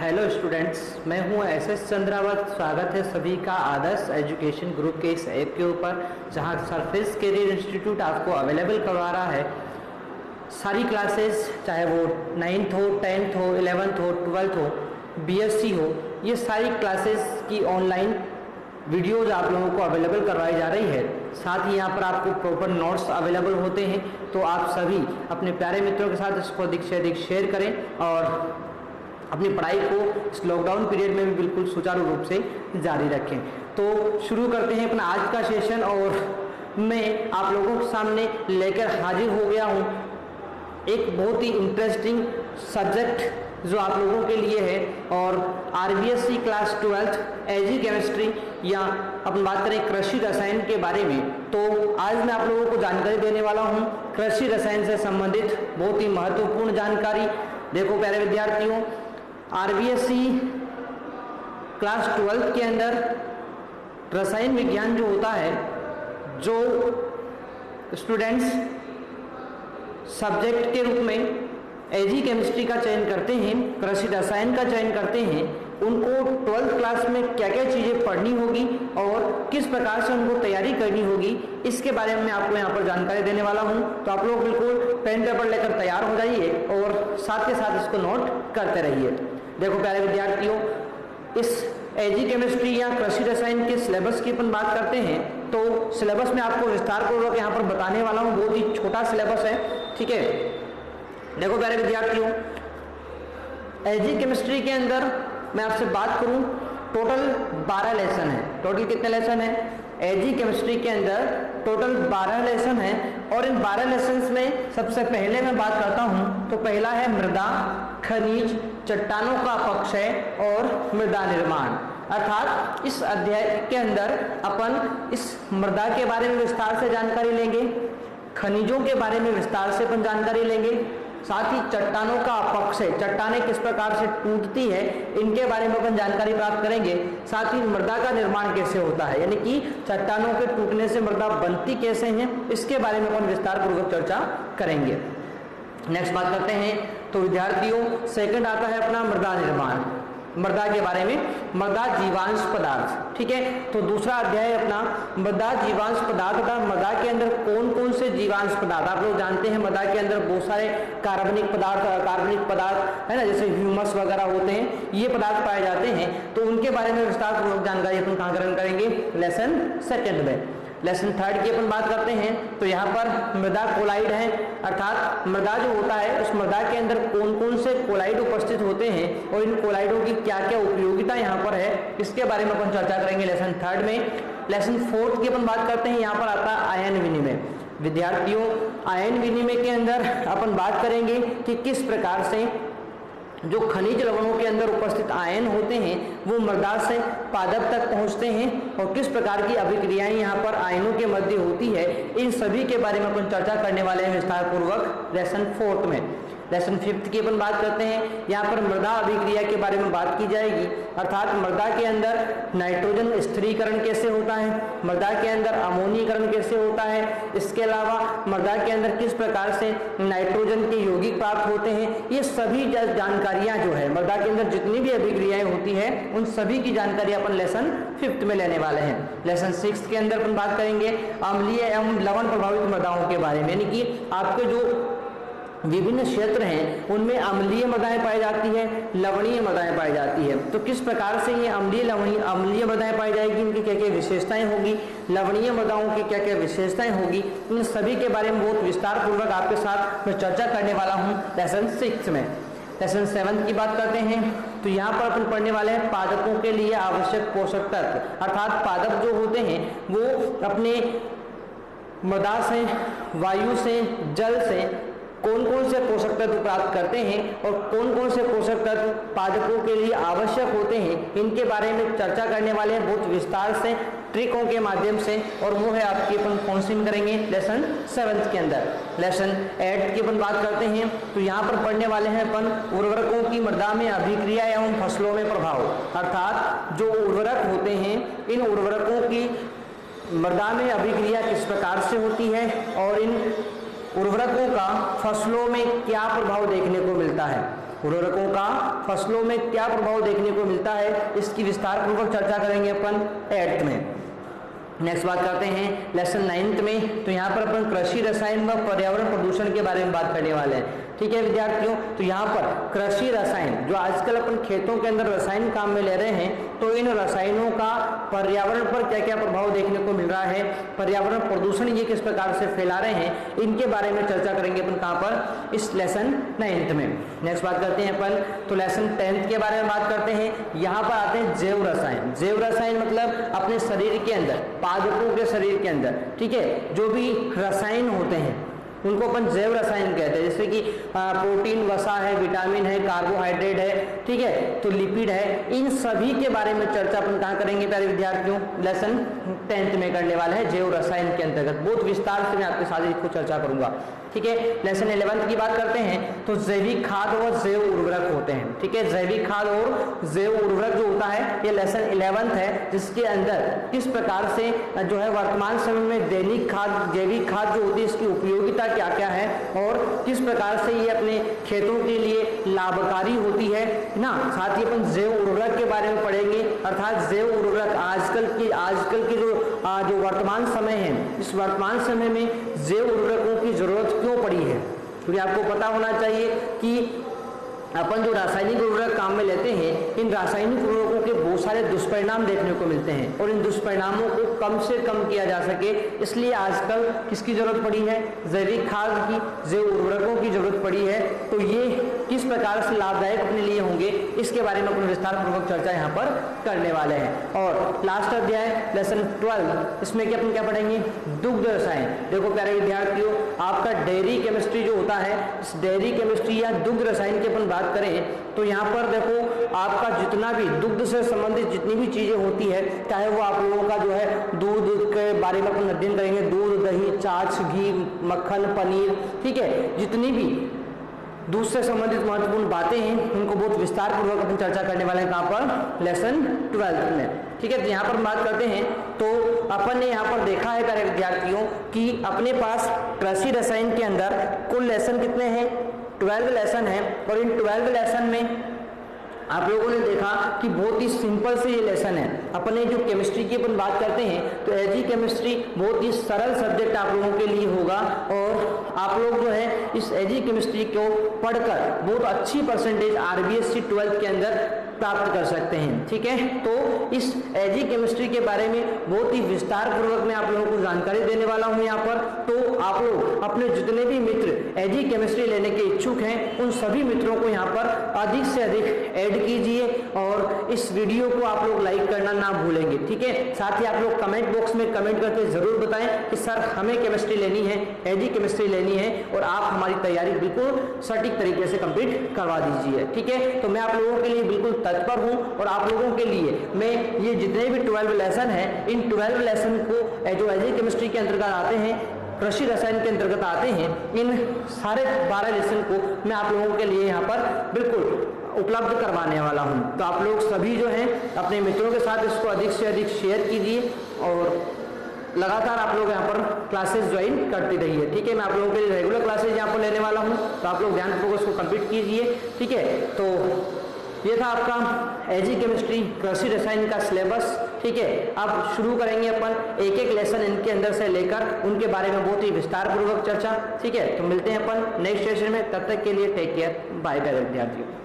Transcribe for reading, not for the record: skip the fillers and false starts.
Hello students, मैं हूं SS Chandrawat. स्वागत है सभी का आदर्श एजुकेशन ग्रुप के इस ऐप के ऊपर, जहां सरफेस करियर इंस्टीट्यूट आपको अवेलेबल करवा रहा है सारी क्लासेस, चाहे वो 9th हो, 10th हो, 11th हो, 12th हो, बीएससी हो। ये सारी क्लासेस की ऑनलाइन वीडियोज आप लोगों को अवेलेबल करवाई जा रही है। साथ ही यहाँ पर आपको प्रॉपर नोट्स अवेलेबल होते हैं, तो आप सभी अपने प्यारे मित्रों के साथ इसको अधिक से अधिक शेयर करें और अपनी पढ़ाई को इस लॉकडाउन पीरियड में भी बिल्कुल सुचारू रूप से जारी रखें। तो शुरू करते हैं अपना आज का सेशन, और मैं आप लोगों के सामने लेकर हाजिर हो गया हूँ एक बहुत ही इंटरेस्टिंग सब्जेक्ट जो आप लोगों के लिए है। और आरबीएससी क्लास 12th एजी केमिस्ट्री, या अपन बात करें कृषि रसायन के बारे में, तो आज मैं आप लोगों को जानकारी देने वाला हूं कृषि रसायन से संबंधित बहुत ही महत्वपूर्ण जानकारी। देखो प्यारे विद्यार्थियों, आरबीएससी क्लास 12th के अंदर रसायन विज्ञान जो होता है, जो स्टूडेंट्स सब्जेक्ट के रूप में एजी केमिस्ट्री का चयन करते हैं, कृषि रसायन का चयन करते हैं, उनको 12th क्लास में क्या क्या चीज़ें पढ़नी होगी और किस प्रकार से उनको तैयारी करनी होगी, इसके बारे में मैं आपको यहाँ पर जानकारी देने वाला हूँ। तो आप लोग बिल्कुल पेन पेपर लेकर तैयार हो जाइए और साथ के साथ इसको नोट करते रहिए। देखो प्यारे विद्यार्थियों, इस एजी केमिस्ट्री या कृषि रसायन के सिलेबस की अपन बात करते हैं, तो सिलेबस में आपको विस्तार पूर्वक यहाँ पर बताने वाला हूँ। बहुत ही छोटा सिलेबस है, ठीक है। देखो प्यारे विद्यार्थियों, एजी केमिस्ट्री के अंदर मैं आपसे बात करूं, टोटल 12 लेसन है। टोटल कितने लेसन है एजी केमिस्ट्री के अंदर? टोटल 12 लेसन है। और इन 12 लेसन में सबसे पहले मैं बात करता हूं, तो पहला है मृदा, खनिज, चट्टानों का अपक्षय और मृदा निर्माण। अर्थात इस अध्याय के अंदर अपन इस मृदा के बारे में विस्तार से जानकारी लेंगे, खनिजों के बारे में विस्तार से अपन जानकारी लेंगे, साथ ही चट्टानों का अपक्षय, चट्टानें किस प्रकार से टूटती है, इनके बारे में अपन जानकारी प्राप्त करेंगे। साथ ही मृदा का निर्माण कैसे होता है, यानी कि चट्टानों के टूटने से मृदा बनती कैसे है, इसके बारे में अपन विस्तार पूर्वक चर्चा करेंगे। नेक्स्ट बात करते हैं, तो विद्यार्थियों सेकंड आता है अपना मृदा निर्माण। मृदा के बारे में, मृदा जीवांश पदार्थ, ठीक है। तो दूसरा अध्याय अपना मृदा जीवांश पदार्थ था। मृदा के अंदर कौन कौन से जीवांश पदार्थ, आप लोग जानते हैं मृदा के अंदर बहुत सारे कार्बनिक पदार्थ है ना, जैसे ह्यूमस वगैरह होते हैं, ये पदार्थ पाए जाते हैं। तो उनके बारे में विस्तार पूर्वक जानकारी अपन कहाँ ग्रहण करेंगे? लेसन सेकेंड में। लेसन थर्ड की अपन बात करते हैं, तो यहाँ पर मृदा कोलाइड है, अर्थात मृदा जो होता है उस मृदा के अंदर कौन कौन से कोलाइड उपस्थित होते हैं और इन कोलाइडों की क्या क्या उपयोगिता यहाँ पर है, इसके बारे में अपन चर्चा करेंगे लेसन थर्ड में। लेसन फोर्थ की अपन बात करते हैं, यहाँ पर आता है आयन विनिमय। विद्यार्थियों, आयन विनिमय के अंदर अपन बात करेंगे कि किस प्रकार से जो खनिज लवणों के अंदर उपस्थित आयन होते हैं वो मृदा से पादप तक पहुंचते हैं और किस प्रकार की अभिक्रियाएं यहाँ पर आयनों के मध्य होती है, इन सभी के बारे में अपन चर्चा करने वाले हैं विस्तार पूर्वक लेसन फोर्थ में। लेसन फिफ्थ की अपन बात करते हैं, यहाँ पर मृदा अभिक्रिया के बारे में बात की जाएगी, अर्थात मृदा के अंदर नाइट्रोजन स्थिरीकरण कैसे होता है, मृदा के अंदर अमोनीकरण कैसे होता है, इसके अलावा मृदा के अंदर किस प्रकार से नाइट्रोजन के यौगिक प्राप्त होते हैं, ये सभी जानकारियां जो है मृदा के अंदर जितनी भी अभिक्रियाएं होती है उन सभी की जानकारी अपन लेसन फिफ्थ में लेने वाले हैं। लेसन सिक्स के अंदर अपन बात करेंगे अम्लीय एवं लवण प्रभावित मृदाओं के बारे में, यानी कि आपके जो विभिन्न क्षेत्र हैं उनमें अम्लीय मृदाएं पाई जाती है, लवणीय मृदाएं पाई जाती है। तो किस प्रकार से ये अम्लीय मृदाएं पाई जाएगी, इनकी क्या क्या विशेषताएं होगी, लवणीय मृदाओं की क्या क्या विशेषताएं होगी, इन सभी के बारे में बहुत विस्तार पूर्वक आपके साथ मैं चर्चा करने वाला हूँ लेसन 6 में। लेसन 7 की बात करते हैं, तो यहाँ पर अपन पढ़ने वाले हैं पादपों के लिए आवश्यक पोषक तत्व, अर्थात पादप जो होते हैं वो अपने मृदा से, वायु से, जल से कौन कौन से पोषक तत्व प्राप्त करते हैं और कौन कौन से पोषक तत्व पादपों के लिए आवश्यक होते हैं, इनके बारे में चर्चा करने वाले हैं बहुत विस्तार से ट्रिकों के माध्यम से, और वो है आपकी अपन कौन सी में करेंगे लेसन 7 के अंदर। लेसन 8 की अपन बात करते हैं, तो यहाँ पर पढ़ने वाले हैं अपन उर्वरकों की मृदा में अभिक्रिया एवं फसलों में प्रभाव, अर्थात जो उर्वरक होते हैं इन उर्वरकों की मृदा में अभिक्रिया किस प्रकार से होती है और इन उर्वरकों का फसलों में क्या प्रभाव देखने को मिलता है। उर्वरकों का फसलों में क्या प्रभाव देखने को मिलता है, इसकी विस्तार पूर्वक चर्चा करेंगे अपन 8th में। नेक्स्ट बात करते हैं लेसन 9th में। तो यहाँ पर अपन कृषि रसायन व पर्यावरण प्रदूषण के बारे में बात करने वाले हैं। ठीक है विद्यार्थियों, तो यहाँ पर कृषि रसायन जो आजकल अपन खेतों के अंदर रसायन काम में ले रहे हैं, तो इन रसायनों का पर्यावरण पर क्या क्या प्रभाव देखने को मिल रहा है, पर्यावरण प्रदूषण ये किस प्रकार से फैला रहे हैं, इनके बारे में चर्चा करेंगे अपन कहाँ पर, इस लेसन 9th में। नेक्स्ट बात करते हैं अपन तो लेसन 10th के बारे में बात करते हैं। यहाँ पर आते हैं जैव रसायन। जैव रसायन मतलब अपने शरीर के अंदर, पादपों के शरीर के अंदर, ठीक है, जो भी रसायन होते हैं उनको अपन जैव रसायन कहते हैं। जैसे कि प्रोटीन, वसा है, विटामिन है, कार्बोहाइड्रेट है, ठीक है, तो लिपिड है, इन सभी के बारे में चर्चा अपन कहाँ करेंगे प्यारे विद्यार्थियों, लेसन 10th में करने वाला है जैव रसायन के अंतर्गत। बहुत विस्तार से मैं आपके साथ इसको चर्चा करूंगा। ठीक है, लेसन 11th की बात करते हैं तो जैविक खाद और जैव उर्वरक होते हैं। ठीक है, जैविक खाद और जैव उर्वरक जो होता है ये लेसन 11th है, जिसके अंदर किस प्रकार से जो है वर्तमान समय में दैनिक खाद, जैविक खाद जो होती है इसकी उपयोगिता क्या क्या है और किस प्रकार से ये अपने खेतों के लिए लाभकारी होती है ना। साथ ही अपन जैव उर्वरक के बारे में पढ़ेंगे, अर्थात जैव उर्वरक आजकल की जो वर्तमान समय है, इस वर्तमान समय में जैव उर्वरकों की जरूरत क्यों पड़ी है, क्योंकि आपको पता होना चाहिए कि अपन जो रासायनिक उर्वरक काम में लेते हैं, इन रासायनिक उर्वरकों के बहुत सारे दुष्परिणाम देखने को मिलते हैं और इन दुष्परिणामों को कम से कम किया जा सके, इसलिए आजकल किसकी जरूरत पड़ी है, जैविक खाद की, जैव उर्वरकों की जरूरत पड़ी है। तो ये किस प्रकार से लाभदायक अपने लिए होंगे, इसके बारे में अपन विस्तार पूर्वक चर्चा यहाँ पर करने वाले हैं। और लास्ट अध्याय लेसन 12, इसमें अपन क्या पढ़ेंगे, दुग्ध रसायन। देखो प्यारे विद्यार्थियों, आपका डेयरी केमिस्ट्री जो होता है, इस डेयरी केमिस्ट्री या दुग्ध रसायन की अपन बात करें तो यहाँ पर देखो आपका जितना भी दुग्ध से संबंधित जितनी भी चीजें होती है, चाहे वो आप लोगों का जो है दूध के बारे में अपन अध्ययन करेंगे, दूध, दही, छाछ, घी, मक्खन, पनीर, ठीक है, जितनी भी दूध से संबंधित महत्वपूर्ण बातें हैं उनको बहुत विस्तार पूर्वक अपन चर्चा करने वाले हैं कहाँ पर, लेसन 12 में। ठीक है, तो यहाँ पर बात करते हैं तो अपन ने यहाँ पर देखा है प्यारे विद्यार्थियों कि अपने पास कृषि रसायन के अंदर कुल लेसन कितने हैं, 12 लेसन है। और इन 12 लेसन में आप लोगों ने देखा कि बहुत ही सिंपल से ये लेसन है। अपने जो केमिस्ट्री की अपन बात करते हैं तो एजी केमिस्ट्री बहुत ही सरल सब्जेक्ट आप लोगों के लिए होगा और आप लोग जो है इस एजी केमिस्ट्री को पढ़कर बहुत अच्छी परसेंटेज आरबीएससी 12th के अंदर प्राप्त कर सकते हैं। ठीक है, तो इस एजी केमिस्ट्री के बारे में बहुत ही विस्तार पूर्वक मैं आप लोगों को जानकारी देने वाला हूं यहाँ पर। तो आप लोग अपने जितने भी मित्र एजी केमिस्ट्री लेने के इच्छुक हैं उन सभी मित्रों को यहाँ पर अधिक से अधिक ऐड कीजिए और इस वीडियो को आप लोग लाइक करना ना भूलेंगे। ठीक है, साथ ही आप लोग कमेंट बॉक्स में कमेंट करके जरूर बताएं कि सर हमें केमिस्ट्री लेनी है, एजी केमिस्ट्री लेनी है और आप हमारी तैयारी बिल्कुल सटीक तरीके से कंप्लीट करवा दीजिए। ठीक है, तो मैं आप लोगों के लिए बिल्कुल तत्पर हूं और आप लोगों के लिए मैं ये जितने भी 12 लेसन हैं, इन 12 लेसन को जो एजी केमिस्ट्री के अंतर्गत आते हैं, कृषि रसायन के अंतर्गत आते हैं, इन सारे 12 लेसन को मैं आप लोगों के लिए यहाँ पर बिल्कुल उपलब्ध करवाने वाला हूं। तो आप लोग सभी जो हैं अपने मित्रों के साथ इसको अधिक से अधिक शेयर कीजिए और लगातार आप लोग यहाँ पर क्लासेस ज्वाइन करते रहिए। ठीक है, मैं आप लोगों के लिए रेगुलर क्लासेस यहाँ पर लेने वाला हूँ, तो आप लोग ध्यानपूर्वक इसको कंप्लीट कीजिए। ठीक है, तो ये था आपका एजी केमिस्ट्री कृषि रसायन का सिलेबस। ठीक है, अब शुरू करेंगे अपन एक एक लेसन इनके अंदर से लेकर उनके बारे में बहुत ही विस्तार पूर्वक चर्चा। ठीक है, तो मिलते हैं अपन नेक्स्ट सेशन में, तब तक के लिए टेक केयर, बाय बाय विद्यार्थियों।